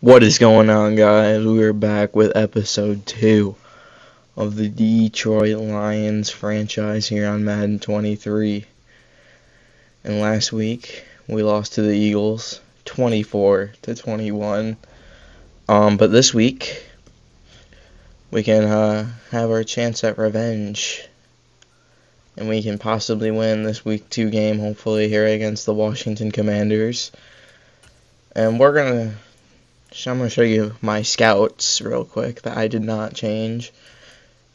What is going on, guys? We're back with episode 2 of the Detroit Lions franchise here on Madden 23. And last week, we lost to the Eagles 24-21. But this week, we can have our chance at revenge. And we can possibly win this week 2 game, hopefully, here against the Washington Commanders. And I'm going to show you my scouts real quick that I did not change.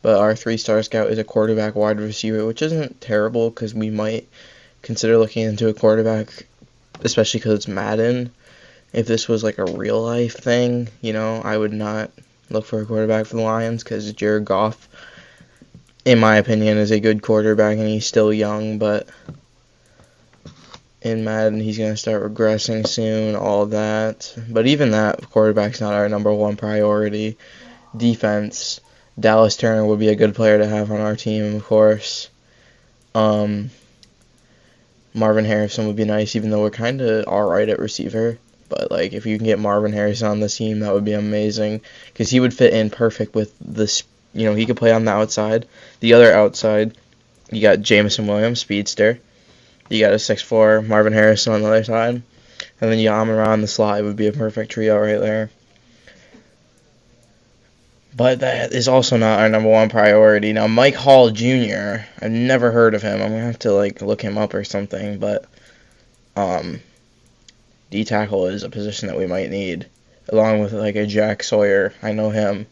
But our 3-star scout is a quarterback wide receiver, which isn't terrible because we might consider looking into a quarterback, especially because it's Madden. If this was like a real life thing, I would not look for a quarterback for the Lions because Jared Goff, in my opinion, is a good quarterback and he's still young, but in Madden, he's going to start regressing soon, all that. But even that, quarterback's not our number one priority. Defense, Dallas Turner would be a good player to have on our team, of course. Marvin Harrison would be nice, even though we're kind of alright at receiver. But, if you can get Marvin Harrison on the team, that would be amazing. Because he would fit in perfect with this, he could play on the outside. The other outside, you got Jameson Williams, speedster. You got a 6'4" Marvin Harrison on the other side. And then Yamara on the slot would be a perfect trio right there. But that is also not our number one priority. Now, Mike Hall Jr., I've never heard of him. I'm going to have to, look him up or something. But D-tackle is a position that we might need. Along with, a Jack Sawyer. I know him.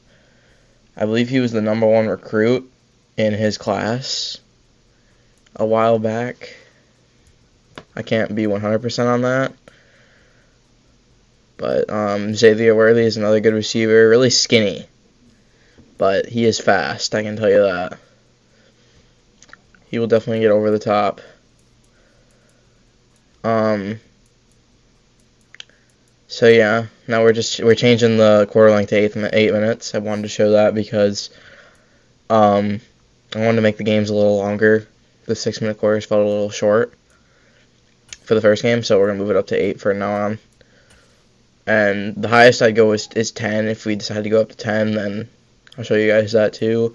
I believe he was the number one recruit in his class a while back. I can't be 100% on that. But Xavier Worthy is another good receiver. Really skinny. But he is fast, I can tell you that. He will definitely get over the top. So yeah, now we're changing the quarter length to 8 minutes. I wanted to show that because I wanted to make the games a little longer. The 6-minute quarters felt a little short for the first game, so we're going to move it up to 8 from now on. And the highest I'd go is 10. If we decide to go up to 10, then I'll show you guys that too.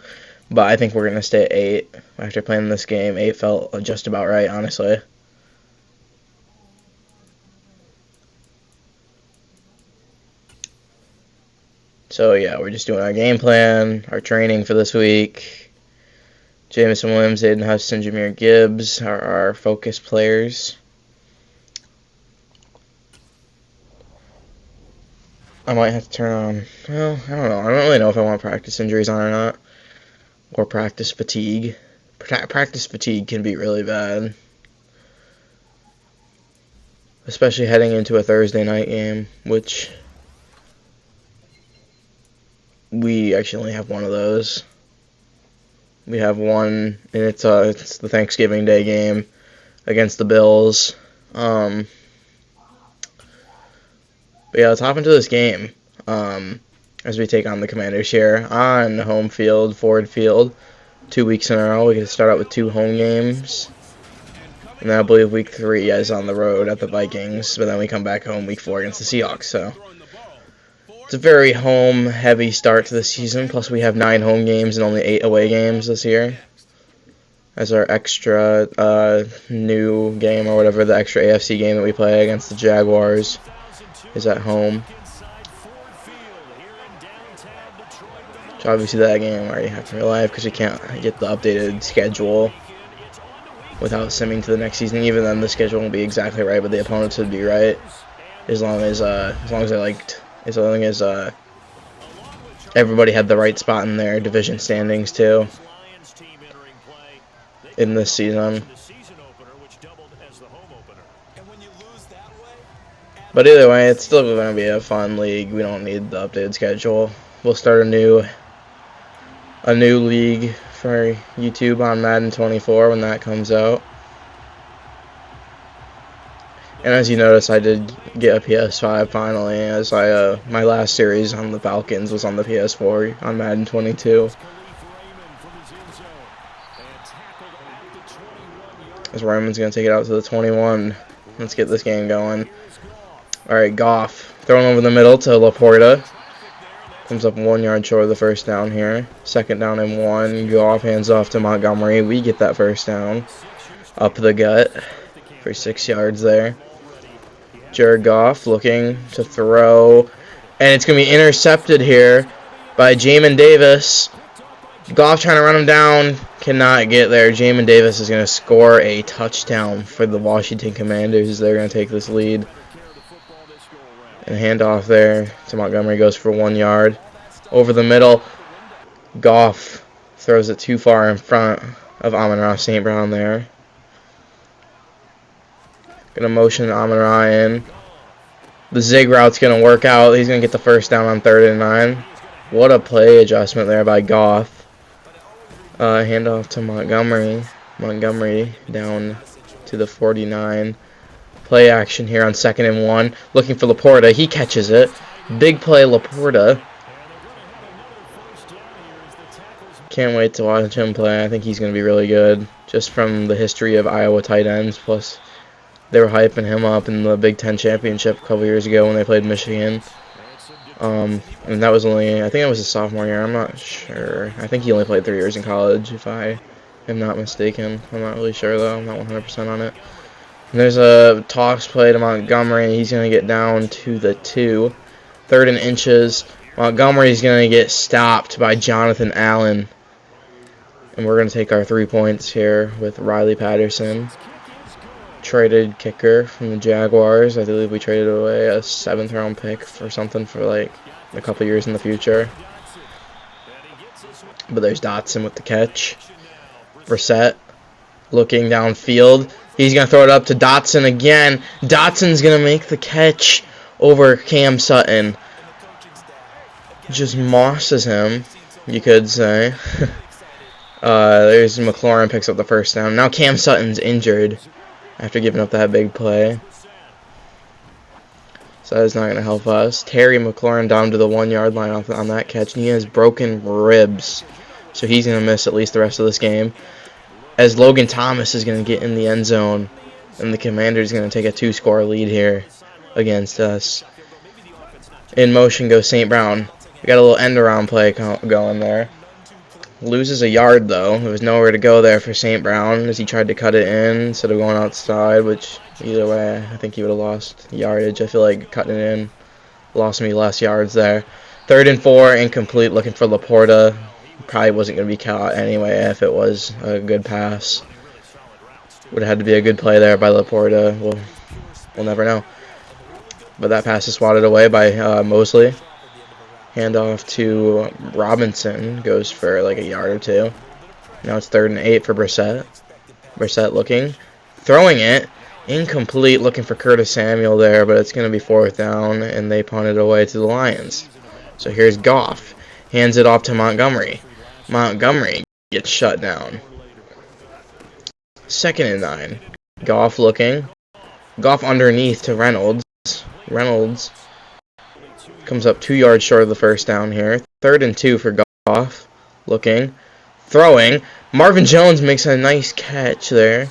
But I think we're going to stay at 8. After playing this game, 8 felt just about right, honestly. So yeah, we're just doing our game plan, our training for this week. Jameson Williams, Aiden Hudson, Jahmyr Gibbs are our focus players. I might have to turn on, well, I don't know. I don't really know if I want practice injuries on or not. Or practice fatigue. Practice fatigue can be really bad. Especially heading into a Thursday night game, which we actually only have one of those. We have one, and it's the Thanksgiving Day game against the Bills. But yeah, let's hop into this game as we take on the Commanders here on home field, Ford Field, 2 weeks in a row. We can start out with 2 home games. And then I believe week 3 is on the road at the Vikings, but then we come back home week 4 against the Seahawks. So it's a very home-heavy start to the season, plus we have 9 home games and only 8 away games this year. As our extra new game or whatever, the extra AFC game that we play against the Jaguars is at home. So obviously that game where you have to rely because you can't get the updated schedule without simming to the next season. Even then, the schedule won't be exactly right, but the opponents would be right as long as everybody had the right spot in their division standings too in this season. But either way, it's still going to be a fun league. We don't need the updated schedule. We'll start a new league for YouTube on Madden 24 when that comes out. And as you notice, I did get a PS5 finally, as my last series on the Falcons was on the PS4 on Madden 22. As Ryman's going to take it out to the 21. Let's get this game going. Alright, Goff. Thrown over the middle to LaPorta. Comes up 1 yard short of the first down here. Second down and 1. Goff hands off to Montgomery. We get that first down. Up the gut for 6 yards there. Jared Goff looking to throw. And it's going to be intercepted here by Jamin Davis. Goff trying to run him down. Cannot get there. Jamin Davis is going to score a touchdown for the Washington Commanders. They're going to take this lead. And handoff there to Montgomery goes for 1 yard. Over the middle, Goff throws it too far in front of Amon-Ra St. Brown there. Gonna motion Amon-Ra in. The zig route's gonna work out. He's gonna get the first down on 3rd and 9. What a play adjustment there by Goff. Handoff to Montgomery. Montgomery down to the 49. Play action here on 2nd and 1. Looking for LaPorta. He catches it. Big play, LaPorta. Can't wait to watch him play. I think he's going to be really good. Just from the history of Iowa tight ends. Plus, they were hyping him up in the Big Ten Championship a couple years ago when they played Michigan. And that was only, I think it was his sophomore year. I'm not sure. I think he only played 3 years in college, if I am not mistaken. I'm not really sure, though. I'm not 100% on it. And there's a toss play to Montgomery. He's going to get down to the 2. 3rd and inches. Montgomery's going to get stopped by Jonathan Allen. And we're going to take our 3 points here with Riley Patterson. Traded kicker from the Jaguars. I believe we traded away a 7th round pick for something for like a couple years in the future. But there's Dotson with the catch. Brissett looking downfield. He's going to throw it up to Dotson again. Dotson's going to make the catch over Cam Sutton. Just mosses him, you could say. There's McLaurin picks up the first down. Now Cam Sutton's injured after giving up that big play. So that's not going to help us. Terry McLaurin down to the 1 yard line on that catch. And he has broken ribs. So he's going to miss at least the rest of this game. As Logan Thomas is going to get in the end zone. And the Commanders going to take a 2-score lead here against us. In motion goes St. Brown. We got a little end-around play going there. Loses a yard, though. There was nowhere to go there for St. Brown as he tried to cut it in instead of going outside, which either way, I think he would have lost yardage. I feel like cutting it in lost me less yards there. 3rd and 4, incomplete, looking for LaPorta. Probably wasn't going to be caught anyway if it was a good pass. Would have had to be a good play there by LaPorta. We'll never know. But that pass is swatted away by Mosley. Handoff to Robinson. Goes for like a yard or 2. Now it's 3rd and 8 for Brissett. Brissett looking. Throwing it. Incomplete. Looking for Curtis Samuel there. But it's going to be 4th down. And they punt it away to the Lions. So here's Goff. Hands it off to Montgomery. Montgomery gets shut down. 2nd and 9. Goff looking. Goff underneath to Reynolds. Reynolds comes up 2 yards short of the first down here. 3rd and 2 for Goff. Looking. Throwing. Marvin Jones makes a nice catch there.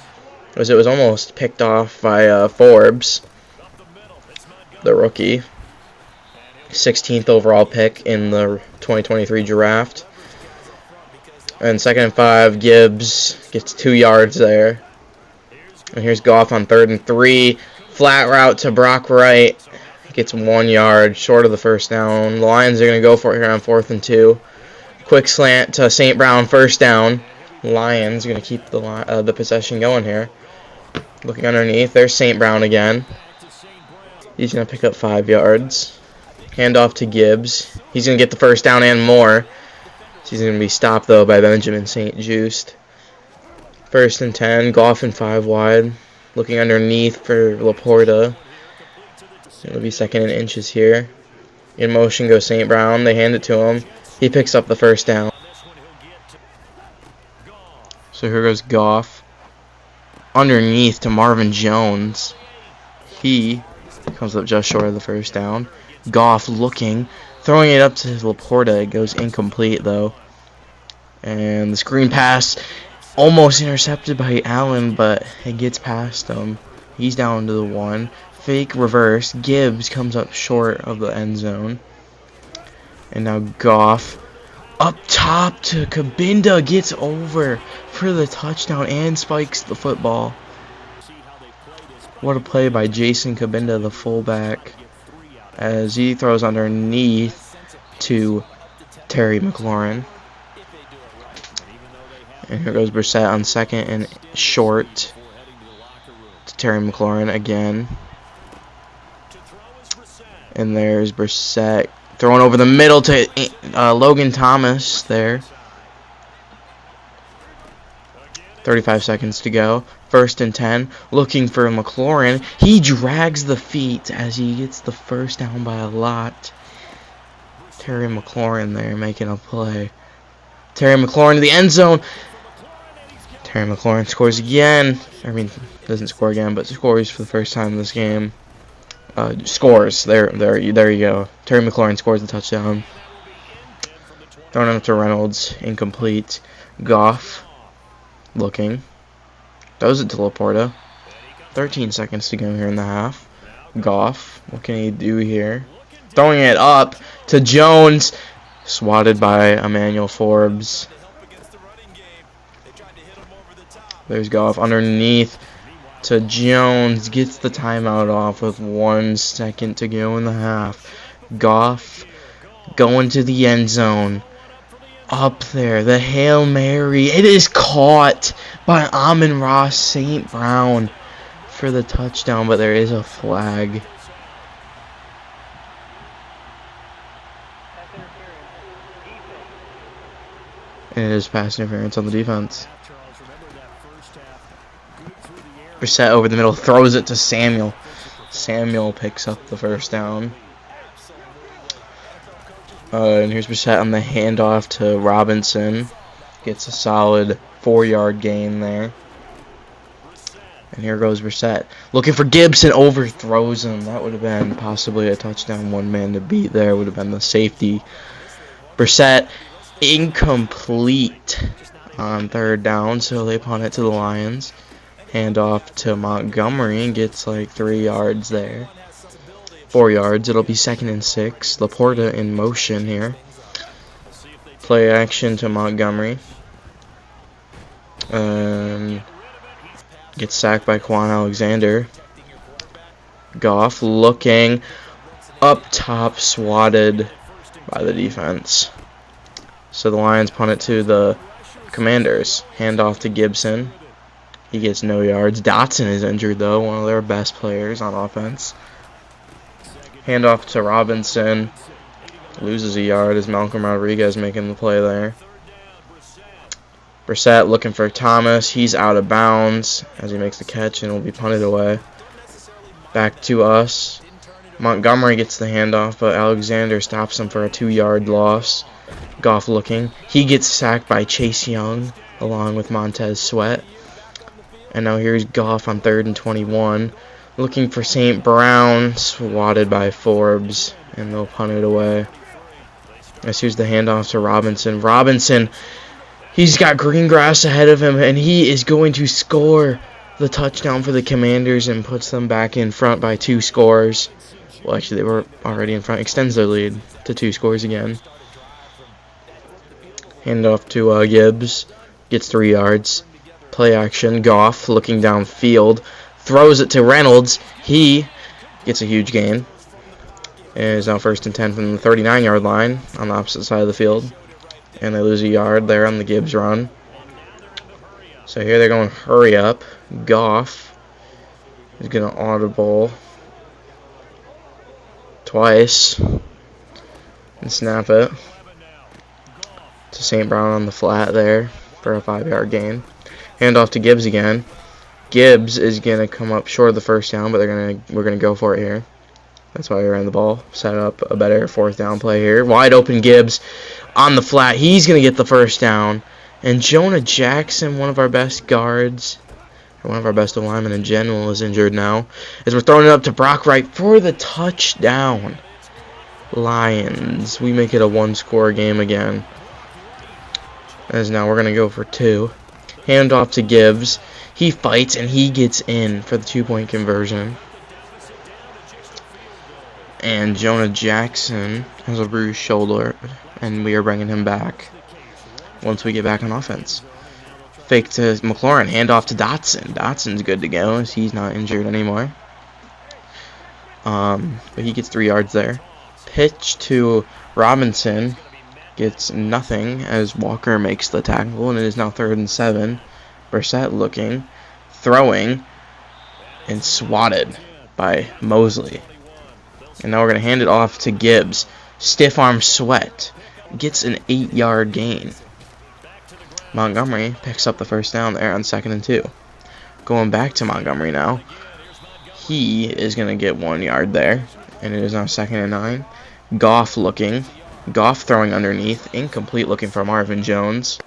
As it was almost picked off by Forbes, the rookie. 16th overall pick in the 2023 draft. And 2nd and 5, Gibbs gets 2 yards there. And here's Goff on 3rd and 3. Flat route to Brock Wright. Gets 1 yard short of the first down. The Lions are going to go for it here on 4th and 2. Quick slant to St. Brown, first down. Lions are going to keep the possession going here. Looking underneath, there's St. Brown again. He's going to pick up 5 yards. Handoff to Gibbs. He's going to get the first down and more. He's going to be stopped, though, by Benjamin St. Just. 1st and 10. Goff and 5 wide. Looking underneath for LaPorta. It'll be 2nd and inches here. In motion goes St. Brown. They hand it to him. He picks up the first down. So here goes Goff. Underneath to Marvin Jones. He comes up just short of the first down. Goff looking. Throwing it up to LaPorta. It goes incomplete, though. And the screen pass almost intercepted by Allen, but it gets past him. He's down to the 1. Fake reverse. Gibbs comes up short of the end zone. And now Goff up top to Kabinda, gets over for the touchdown and spikes the football. What a play by Jason Kabinda, the fullback, as he throws underneath to Terry McLaurin. And here goes Brissett on second and short to Terry McLaurin again. And there's Brissett throwing over the middle to Logan Thomas there. 35 seconds to go. 1st and 10. Looking for McLaurin. He drags the feet as he gets the first down by a lot. Terry McLaurin there making a play. Terry McLaurin to the end zone. Terry McLaurin scores again. I mean, doesn't score again, but scores for the first time in this game. Scores. There you go. Terry McLaurin scores the touchdown. Throwing it up to Reynolds. Incomplete. Goff. Looking. Throws it to LaPorta. 13 seconds to go here in the half. Goff. What can he do here? Throwing it up to Jones. Swatted by Emmanuel Forbes. There's Goff underneath to Jones. Gets the timeout off with 1 second to go in the half. Goff going to the end zone. Up there, the Hail Mary. It is caught by Amon-Ra St. Brown for the touchdown, but there is a flag. And it is pass interference on the defense. Brissett over the middle, throws it to Samuel. Samuel picks up the first down. And here's Brissett on the handoff to Robinson. Gets a solid 4-yard gain there. And here goes Brissett. Looking for Gibson, overthrows him. That would have been possibly a touchdown. One man to beat there would have been the safety. Brissett incomplete on 3rd down, so they punt it to the Lions. Handoff to Montgomery and gets like 3 yards there. 4 yards. It'll be 2nd and 6. LaPorta in motion here. Play action to Montgomery. Gets sacked by Quan Alexander. Goff looking up top, swatted by the defense. So the Lions punt it to the Commanders. Handoff to Gibson. He gets no yards. Dotson is injured though, one of their best players on offense. Handoff to Robinson. Loses a yard as Malcolm Rodriguez making the play there. Brissett looking for Thomas. He's out of bounds as he makes the catch and will be punted away. Back to us. Montgomery gets the handoff, but Alexander stops him for a 2-yard loss. Goff looking. He gets sacked by Chase Young along with Montez Sweat. And now here's Goff on 3rd and 21. Looking for St. Brown, swatted by Forbes, and they'll punt it away. As here's the handoff to Robinson. Robinson, he's got green grass ahead of him, and he is going to score the touchdown for the Commanders and puts them back in front by 2 scores. Well, actually, they were already in front. Extends their lead to 2 scores again. Handoff to Gibbs. Gets 3 yards. Play action. Goff looking downfield. Throws it to Reynolds. He gets a huge gain. And is now 1st and 10 from the 39-yard line on the opposite side of the field. And they lose a yard there on the Gibbs run. So here they're going hurry up. Goff is going to audible twice. And snap it to St. Brown on the flat there for a 5-yard gain. Handoff to Gibbs again. Gibbs is going to come up short of the first down, but we're going to go for it here. That's why we ran the ball. Set up a better 4th down play here. Wide open Gibbs on the flat. He's going to get the first down. And Jonah Jackson, one of our best guards, or one of our best linemen in general, is injured now. As we're throwing it up to Brock Wright for the touchdown. Lions. We make it a 1-score game again. As now we're going to go for 2. Handoff to Gibbs. He fights and he gets in for the 2-point conversion. And Jonah Jackson has a bruised shoulder, and we are bringing him back once we get back on offense. Fake to McLaurin, handoff to Dotson. Dotson's good to go as he's not injured anymore. But he gets 3 yards there. Pitch to Robinson gets nothing as Walker makes the tackle, and it is now 3rd and 7. Brissett looking, throwing, and swatted by Mosley. And now we're going to hand it off to Gibbs. Stiff arm Sweat gets an 8-yard gain. Montgomery picks up the first down there on 2nd and 2. Going back to Montgomery now. He is going to get 1 yard there. And it is now 2nd and 9. Goff looking. Goff throwing underneath. Incomplete, looking for Marvin Jones.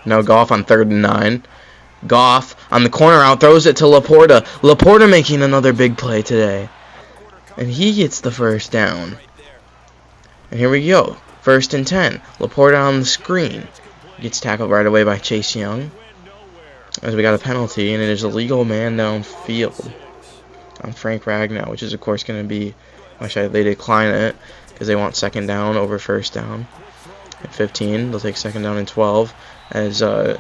Now Goff on 3rd and 9. Goff on the corner out, throws it to LaPorta. LaPorta making another big play today. And he gets the first down. And here we go. 1st and 10. LaPorta on the screen. Gets tackled right away by Chase Young. As we got a penalty, and it is a legal man downfield on Frank Ragnow, which is, of course, going to be... they decline it because they want 2nd down over 1st down. At 15, they'll take 2nd down and 12. As wide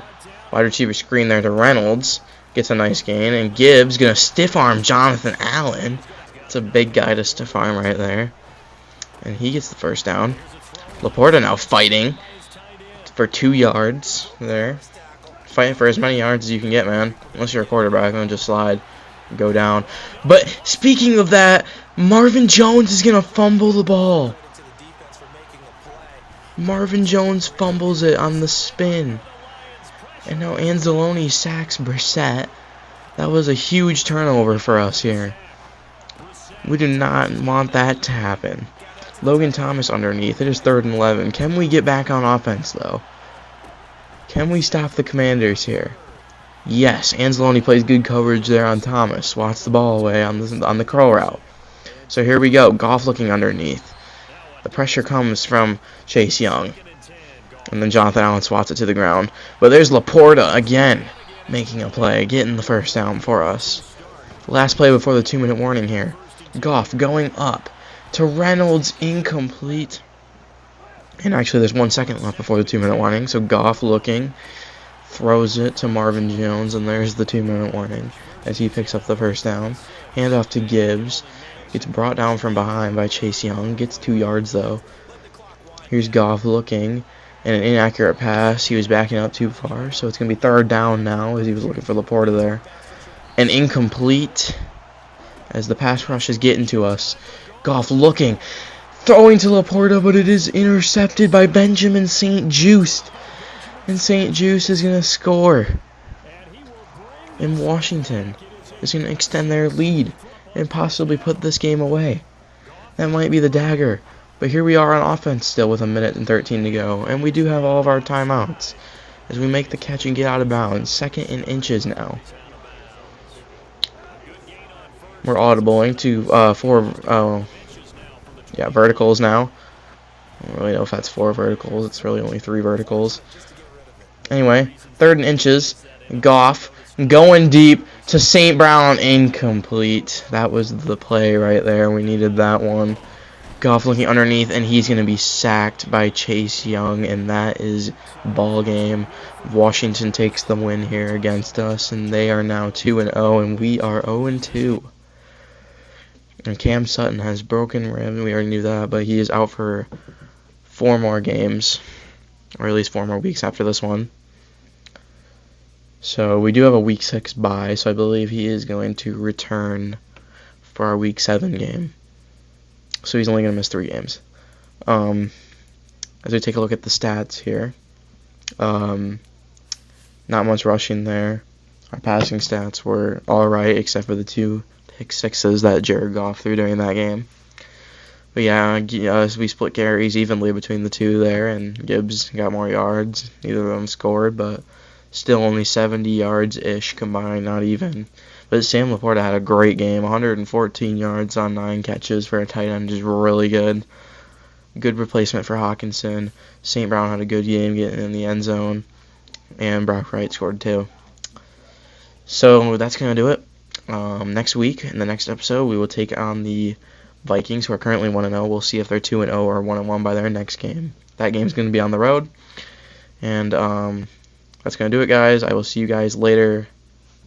receiver screen there to Reynolds. Gets a nice gain. And Gibbs going to stiff arm Jonathan Allen. It's a big guy to stiff arm right there. And he gets the first down. LaPorta now fighting for 2 yards there. Fighting for as many yards as you can get, man. Unless you're a quarterback, then just slide and go down. But speaking of that, Marvin Jones is going to fumble the ball. Marvin Jones fumbles it on the spin. And now Anzalone sacks Brissett. That was a huge turnover for us here. We do not want that to happen. Logan Thomas underneath. It is 3rd and 11. Can we get back on offense, though? Can we stop the Commanders here? Yes, Anzalone plays good coverage there on Thomas. Swats the ball away on the curl route. So here we go. Goff looking underneath. The pressure comes from Chase Young. And then Jonathan Allen swats it to the ground. But there's LaPorta again making a play, getting the first down for us. Last play before the 2-minute warning here. Goff going up to Reynolds, incomplete. And actually there's 1 second left before the 2-minute warning. So Goff looking, throws it to Marvin Jones, and there's the 2-minute warning as he picks up the first down. Handoff to Gibbs. Gets brought down from behind by Chase Young. Gets 2 yards though. Here's Goff looking. And an inaccurate pass. He was backing up too far. So it's going to be 3rd down now as he was looking for LaPorta there. And incomplete as the pass rush is getting to us. Goff looking. Throwing to LaPorta, but it is intercepted by Benjamin St. Juste. And St. Juste is going to score. And Washington is going to extend their lead and possibly put this game away. That might be the dagger. But here we are on offense still with 1 minute and 13 to go. And we do have all of our timeouts as we make the catch and get out of bounds. 2nd and inches now. We're audibling to 4 verticals now. I don't really know if that's 4 verticals. It's really only 3 verticals. Anyway, 3rd and inches. Goff going deep to St. Brown. Incomplete. That was the play right there. We needed that one. Goff looking underneath, and he's going to be sacked by Chase Young, and that is ball game. Washington takes the win here against us, and they are now 2-0, and we are 0-2. And Cam Sutton has broken rib. We already knew that, but he is out for 4 more games, or at least 4 more weeks after this one. So we do have a Week 6 bye, so I believe he is going to return for our Week 7 game. So he's only going to miss 3 games. As we take a look at the stats here, not much rushing there. Our passing stats were alright, except for the 2 pick sixes that Jared Goff threw during that game. But yeah, we split carries evenly between the 2 there, and Gibbs got more yards. Neither of them scored, but still only 70 yards-ish combined, not even. But Sam LaPorta had a great game, 114 yards on 9 catches for a tight end, just really good. Good replacement for Hawkinson. St. Brown had a good game getting in the end zone, and Brock Wright scored 2. So that's going to do it. Next week, in the next episode, we will take on the Vikings, who are currently 1-0. We'll see if they're 2-0 or 1-1 by their next game. That game's going to be on the road. And that's going to do it, guys. I will see you guys later